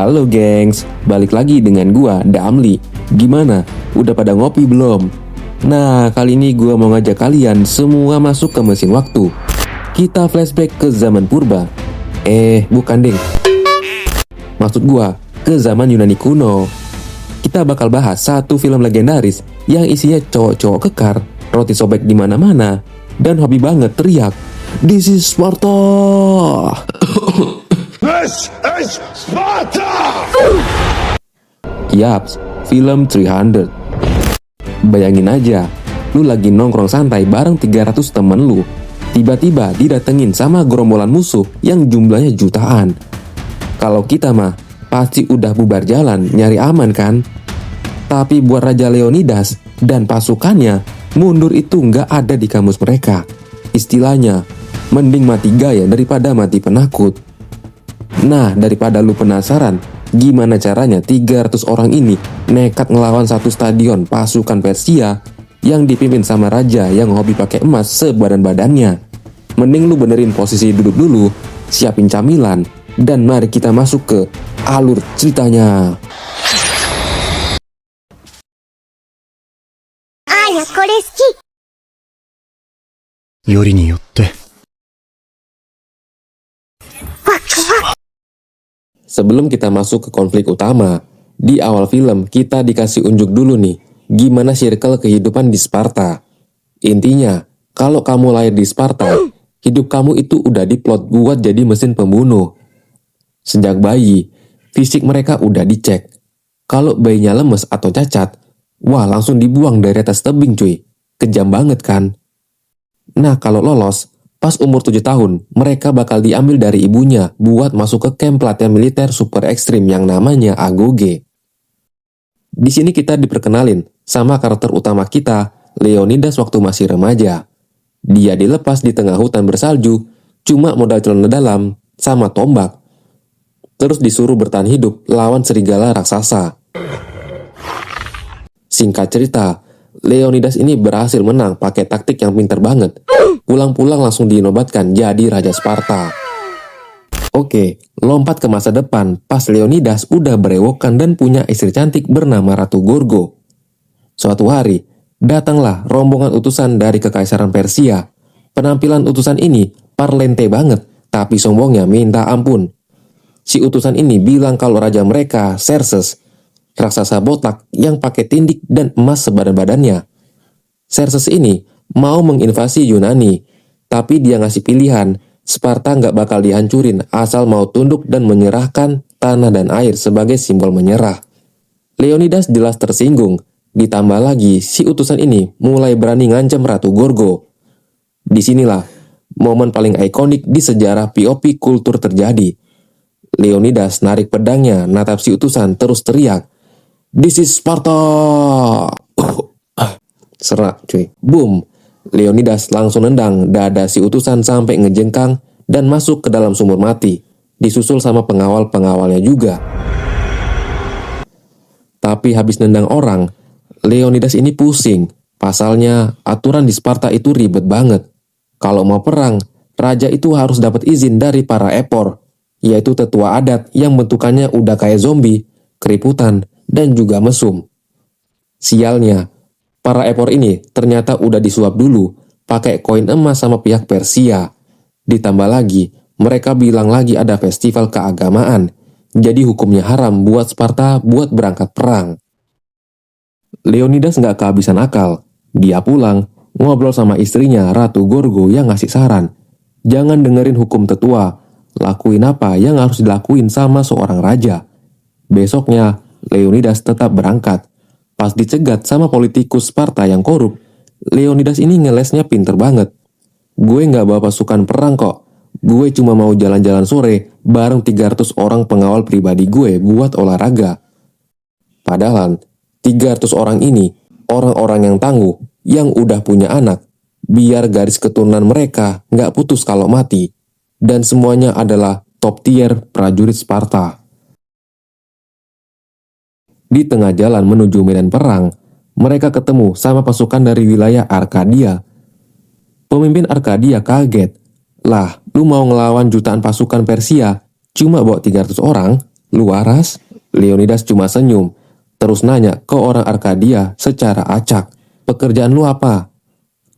Halo gengs, balik lagi dengan gua, Damli. Gimana? Udah pada ngopi belum? Nah, kali ini gua mau ngajak kalian semua masuk ke mesin waktu. Kita flashback ke zaman purba. Bukan ding. Maksud gua, ke zaman Yunani kuno. Kita bakal bahas satu film legendaris yang isinya cowok-cowok kekar, roti sobek di mana-mana, dan hobi banget teriak, "This is Sparta!" This is Sparta! Yaps, film 300. Bayangin aja, lu lagi nongkrong santai bareng 300 temen lu. Tiba-tiba didatengin sama gerombolan musuh yang jumlahnya jutaan. Kalau kita mah, pasti udah bubar jalan, nyari aman kan? Tapi buat Raja Leonidas dan pasukannya, mundur itu nggak ada di kamus mereka. Istilahnya, mending mati gaya daripada mati penakut. Nah, daripada lu penasaran gimana caranya 300 orang ini nekat ngelawan satu stadion pasukan Persia yang dipimpin sama raja yang hobi pakai emas sebadan-badannya, mending lu benerin posisi duduk dulu, siapin camilan, dan mari kita masuk ke alur ceritanya. Aya, kore suki. よりによって Sebelum kita masuk ke konflik utama, di awal film kita dikasih unjuk dulu nih, gimana circle kehidupan di Sparta. Intinya, kalau kamu lahir di Sparta, hidup kamu itu udah diplot buat jadi mesin pembunuh. Sejak bayi, fisik mereka udah dicek. Kalau bayinya lemes atau cacat, wah langsung dibuang dari atas tebing cuy. Kejam banget kan? Nah kalau lolos, pas umur 7 tahun, mereka bakal diambil dari ibunya buat masuk ke camp pelatihan militer super ekstrim yang namanya Agoge. Di sini kita diperkenalin sama karakter utama kita, Leonidas waktu masih remaja. Dia dilepas di tengah hutan bersalju, cuma modal celana dalam sama tombak. Terus disuruh bertahan hidup lawan serigala raksasa. Singkat cerita, Leonidas ini berhasil menang pakai taktik yang pintar banget. Pulang-pulang langsung dinobatkan jadi Raja Sparta. Oke, lompat ke masa depan pas Leonidas udah berewokan dan punya istri cantik bernama Ratu Gorgo. Suatu hari, datanglah rombongan utusan dari Kekaisaran Persia. Penampilan utusan ini parlente banget, tapi sombongnya minta ampun. Si utusan ini bilang kalau raja mereka, Xerxes, raksasa botak yang pakai tindik dan emas sebadan-badannya. Xerxes ini mau menginvasi Yunani, tapi dia ngasih pilihan, Sparta nggak bakal dihancurin asal mau tunduk dan menyerahkan tanah dan air sebagai simbol menyerah. Leonidas jelas tersinggung, ditambah lagi si utusan ini mulai berani ngancam Ratu Gorgo. Disinilah momen paling ikonik di sejarah POP kultur terjadi. Leonidas narik pedangnya, natap si utusan terus teriak, "This is Sparta!" Serak cuy. Boom. Leonidas langsung nendang dada si utusan sampai ngejengkang dan masuk ke dalam sumur mati, disusul sama pengawal-pengawalnya juga. Tapi habis nendang orang, Leonidas ini pusing. Pasalnya, aturan di Sparta itu ribet banget. Kalau mau perang, raja itu harus dapat izin dari para epor, yaitu tetua adat yang bentukannya udah kayak zombie, keriputan, dan juga mesum. Sialnya, para epor ini ternyata udah disuap dulu pakai koin emas sama pihak Persia. Ditambah lagi, mereka bilang lagi ada festival keagamaan. Jadi hukumnya haram buat Sparta buat berangkat perang. Leonidas nggak kehabisan akal. Dia pulang, ngobrol sama istrinya Ratu Gorgo yang ngasih saran. Jangan dengerin hukum tetua, lakuin apa yang harus dilakuin sama seorang raja. Besoknya, Leonidas tetap berangkat. Pas dicegat sama politikus Sparta yang korup, Leonidas ini ngelesnya pinter banget. "Gue nggak bawa pasukan perang kok. Gue cuma mau jalan-jalan sore bareng 300 orang pengawal pribadi gue buat olahraga." Padahal 300 orang ini orang-orang yang tangguh, yang udah punya anak, biar garis keturunan mereka nggak putus kalau mati. Dan semuanya adalah top tier prajurit Sparta. Di tengah jalan menuju medan perang, mereka ketemu sama pasukan dari wilayah Arkadia. Pemimpin Arkadia kaget. "Lah, lu mau ngelawan jutaan pasukan Persia, cuma bawa 300 orang? Lu waras? Leonidas cuma senyum, terus nanya ke orang Arkadia secara acak. Pekerjaan lu apa?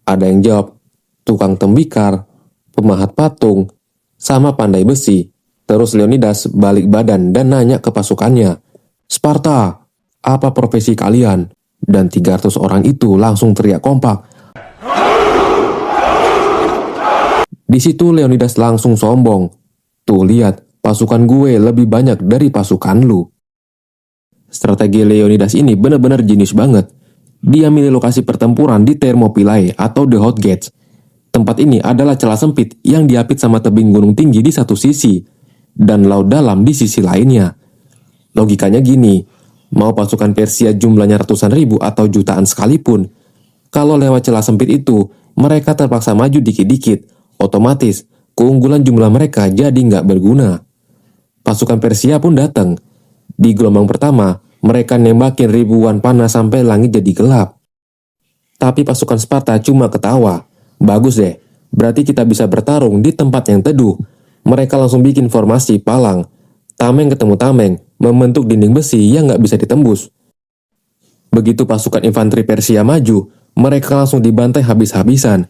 Ada yang jawab, tukang tembikar, pemahat patung, sama pandai besi. Terus Leonidas balik badan dan nanya ke pasukannya, Sparta, apa profesi kalian? Dan 300 orang itu langsung teriak kompak. Di situ Leonidas langsung sombong. Tuh lihat, pasukan gue lebih banyak dari pasukan lu. Strategi Leonidas ini benar-benar jenius banget. Dia milih lokasi pertempuran di Thermopylae atau The Hot Gates. Tempat ini adalah celah sempit yang diapit sama tebing gunung tinggi di satu sisi, dan laut dalam di sisi lainnya. Logikanya gini, mau pasukan Persia jumlahnya ratusan ribu atau jutaan sekalipun, kalau lewat celah sempit itu, mereka terpaksa maju dikit-dikit, otomatis keunggulan jumlah mereka jadi nggak berguna. Pasukan Persia pun datang. Di gelombang pertama, mereka nembakin ribuan panah sampai langit jadi gelap. Tapi pasukan Sparta cuma ketawa. Bagus deh, berarti kita bisa bertarung di tempat yang teduh. Mereka langsung bikin formasi palang. Tameng ketemu tameng, membentuk dinding besi yang nggak bisa ditembus. Begitu pasukan infanteri Persia maju, mereka langsung dibantai habis-habisan.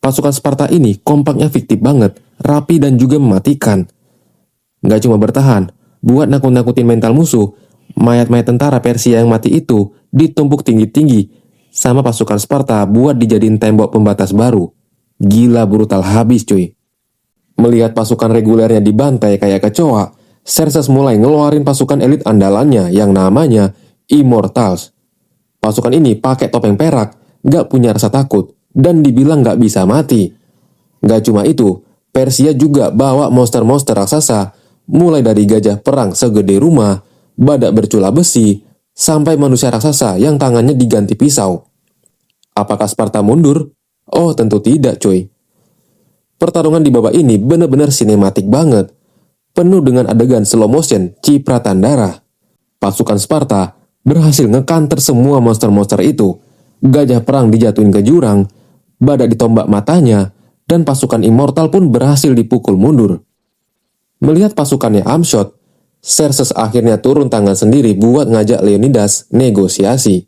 Pasukan Sparta ini kompaknya fiktif banget, rapi dan juga mematikan. Nggak cuma bertahan, buat nakut-nakutin mental musuh, mayat-mayat tentara Persia yang mati itu ditumpuk tinggi-tinggi sama pasukan Sparta buat dijadiin tembok pembatas baru. Gila brutal habis cuy. Melihat pasukan regulernya dibantai kayak kecoa, Xerxes mulai ngeluarin pasukan elit andalannya yang namanya Immortals. Pasukan ini pakai topeng perak, gak punya rasa takut, dan dibilang gak bisa mati. Gak cuma itu, Persia juga bawa monster-monster raksasa, mulai dari gajah perang segede rumah, badak bercula besi, sampai manusia raksasa yang tangannya diganti pisau. Apakah Sparta mundur? Oh tentu tidak cuy. Pertarungan di babak ini benar-benar sinematik banget. Penuh dengan adegan slow motion cipratan darah. Pasukan Sparta berhasil ngekanter semua monster-monster itu. Gajah perang dijatuhin ke jurang, badak ditombak matanya, dan pasukan Immortal pun berhasil dipukul mundur. Melihat pasukannya amshot, Xerxes akhirnya turun tangan sendiri buat ngajak Leonidas negosiasi.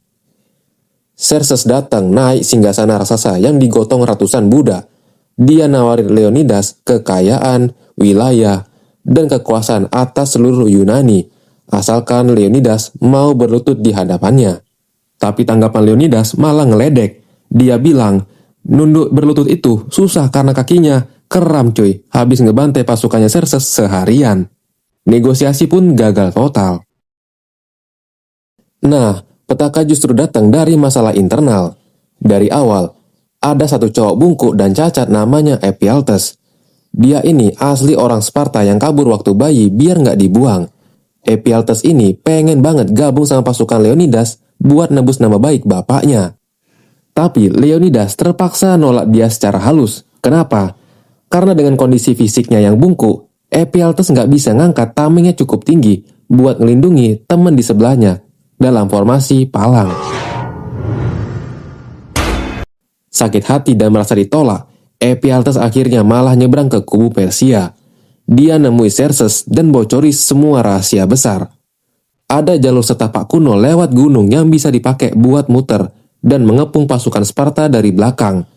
Xerxes datang naik singgasana raksasa yang digotong ratusan budak. Dia nawarin Leonidas kekayaan, wilayah, dan kekuasaan atas seluruh Yunani, asalkan Leonidas mau berlutut di hadapannya. Tapi tanggapan Leonidas malah ngeledek. Dia bilang, nunduk berlutut itu susah karena kakinya keram cuy, habis ngebantai pasukannya Xerxes seharian. Negosiasi pun gagal total. Nah, petaka justru datang dari masalah internal. Dari awal, ada satu cowok bungkuk dan cacat namanya Ephialtes. Dia ini asli orang Sparta yang kabur waktu bayi biar nggak dibuang. Ephialtes ini pengen banget gabung sama pasukan Leonidas buat nebus nama baik bapaknya. Tapi Leonidas terpaksa nolak dia secara halus. Kenapa? Karena dengan kondisi fisiknya yang bungkuk, Ephialtes nggak bisa ngangkat tamengnya cukup tinggi buat ngelindungi teman di sebelahnya dalam formasi palang. Sakit hati dan merasa ditolak, Ephialtes akhirnya malah nyebrang ke kubu Persia. Dia nemui Xerxes dan bocori semua rahasia besar. Ada jalur setapak kuno lewat gunung yang bisa dipakai buat muter dan mengepung pasukan Sparta dari belakang.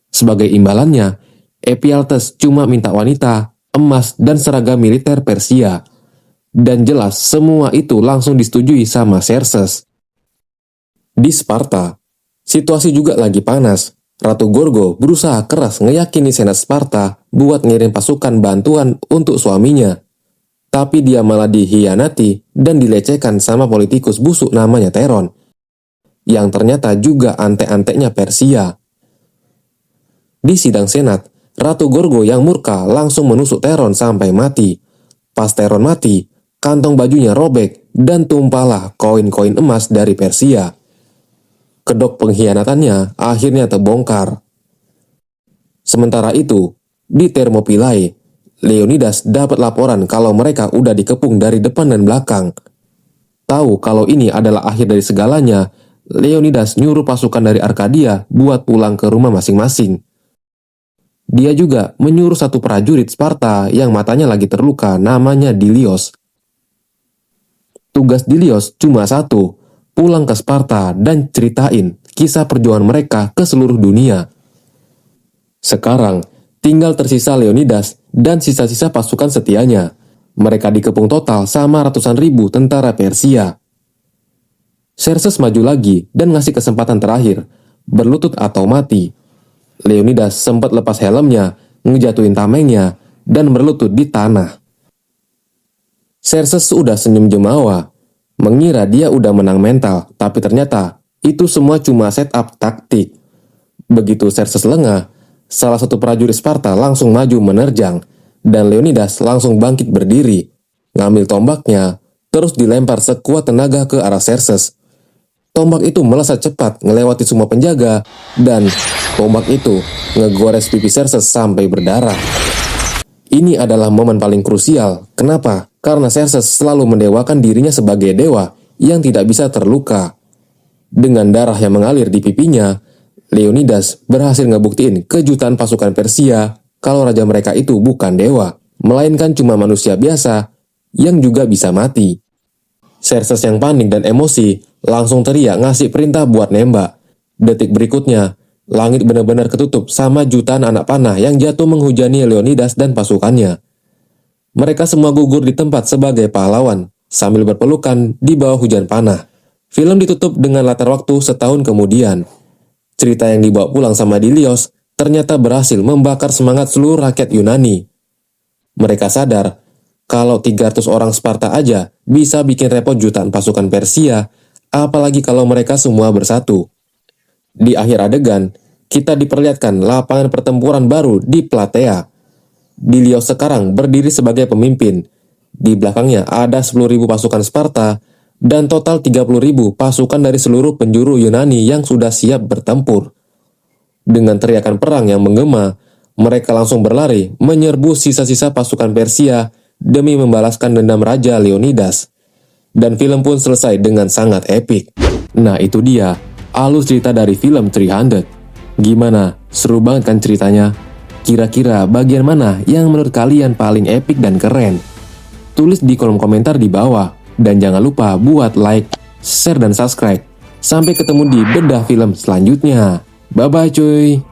Sebagai imbalannya, Ephialtes cuma minta wanita, emas, dan seragam militer Persia. Dan jelas semua itu langsung disetujui sama Xerxes. Di Sparta, situasi juga lagi panas. Ratu Gorgo berusaha keras ngeyakini Senat Sparta buat ngirim pasukan bantuan untuk suaminya. Tapi dia malah dihianati dan dilecehkan sama politikus busuk namanya Teron, yang ternyata juga antek-anteknya Persia. Di sidang Senat, Ratu Gorgo yang murka langsung menusuk Teron sampai mati. Pas Teron mati, kantong bajunya robek dan tumpahlah koin-koin emas dari Persia. Kedok pengkhianatannya akhirnya terbongkar. Sementara itu, di Thermopylae, Leonidas dapat laporan kalau mereka udah dikepung dari depan dan belakang. Tahu kalau ini adalah akhir dari segalanya, Leonidas nyuruh pasukan dari Arkadia buat pulang ke rumah masing-masing. Dia juga menyuruh satu prajurit Sparta yang matanya lagi terluka namanya Dilios. Tugas Dilios cuma satu, pulang ke Sparta dan ceritain kisah perjuangan mereka ke seluruh dunia. Sekarang, tinggal tersisa Leonidas dan sisa-sisa pasukan setianya. Mereka dikepung total sama ratusan ribu tentara Persia. Xerxes maju lagi dan ngasih kesempatan terakhir, berlutut atau mati. Leonidas sempat lepas helmnya, ngejatuhin tamengnya, dan berlutut di tanah. Xerxes udah senyum jemawa, mengira dia udah menang mental, tapi ternyata itu semua cuma setup taktik. Begitu Xerxes lengah, salah satu prajurit Sparta langsung maju menerjang, dan Leonidas langsung bangkit berdiri, ngambil tombaknya, terus dilempar sekuat tenaga ke arah Xerxes. Tombak itu melesat cepat ngelewati semua penjaga, dan tombak itu ngegores pipi Xerxes sampai berdarah. Ini adalah momen paling krusial. Kenapa? Karena Xerxes selalu mendewakan dirinya sebagai dewa yang tidak bisa terluka. Dengan darah yang mengalir di pipinya, Leonidas berhasil ngebuktiin kejutan pasukan Persia kalau raja mereka itu bukan dewa, melainkan cuma manusia biasa yang juga bisa mati. Xerxes yang panik dan emosi langsung teriak ngasih perintah buat nembak. Detik berikutnya, langit benar-benar ketutup sama jutaan anak panah yang jatuh menghujani Leonidas dan pasukannya. Mereka semua gugur di tempat sebagai pahlawan, sambil berpelukan di bawah hujan panah. Film ditutup dengan latar waktu setahun kemudian. Cerita yang dibawa pulang sama Dilios ternyata berhasil membakar semangat seluruh rakyat Yunani. Mereka sadar kalau 300 orang Sparta aja bisa bikin repot jutaan pasukan Persia, apalagi kalau mereka semua bersatu. Di akhir adegan, kita diperlihatkan lapangan pertempuran baru di Platea. Dilios sekarang berdiri sebagai pemimpin. Di belakangnya ada 10.000 pasukan Sparta dan total 30.000 pasukan dari seluruh penjuru Yunani yang sudah siap bertempur. Dengan teriakan perang yang menggema, mereka langsung berlari menyerbu sisa-sisa pasukan Persia demi membalaskan dendam Raja Leonidas. Dan film pun selesai dengan sangat epik. Nah itu dia, alur cerita dari film 300. Gimana? Seru banget kan ceritanya? Kira-kira bagian mana yang menurut kalian paling epik dan keren? Tulis di kolom komentar di bawah. Dan jangan lupa buat like, share, dan subscribe. Sampai ketemu di bedah film selanjutnya. Bye-bye cuy.